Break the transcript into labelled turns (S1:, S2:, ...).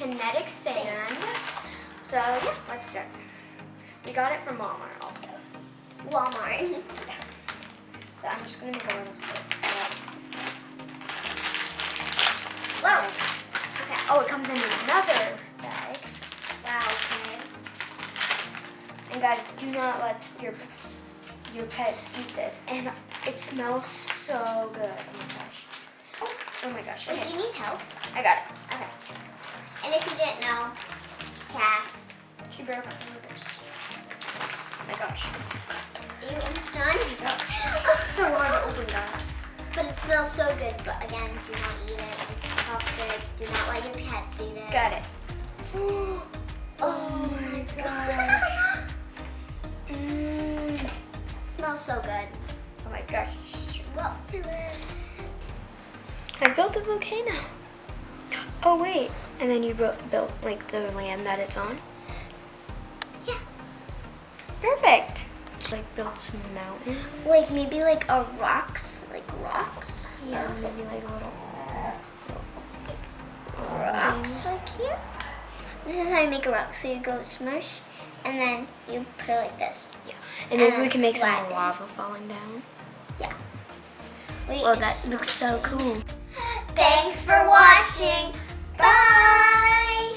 S1: Kinetic sand. So yeah, let's start. We got it from Walmart also.
S2: Walmart.
S1: So I'm just gonna make a little stick.
S2: Whoa.
S1: Okay. Oh, it comes in another bag.
S2: Wow, okay.
S1: And guys, do not let your pets eat this. And it smells so good. Oh my gosh. Oh my gosh.
S2: Wait,
S1: Okay.
S2: do you need help?
S1: I got it.
S2: Okay. And if you didn't know, cast.
S1: She broke this. Oh my gosh.
S2: You almost done?
S1: So hard to open that.
S2: But it smells so good. But again, do not eat it. It's toxic. Do not let your pets eat it.
S1: Got it.
S2: Oh my gosh. Smells so good.
S1: Oh my gosh, it's just
S2: Well,
S1: I built a volcano. Oh wait, and then you built like the land that it's on?
S2: yeah.
S1: Perfect. Like built some mountains.
S2: Like maybe like a rocks. Like rocks.
S1: Yeah, maybe like a little
S2: Rocks like here. This is how you make a rock. So you go smush and then you put it like this.
S1: Yeah. And maybe we
S2: then
S1: can make some
S2: flatten.
S1: lava falling down.
S2: Yeah. Wait,
S1: Oh, that looks so cool.
S2: Thanks for watching. Bye.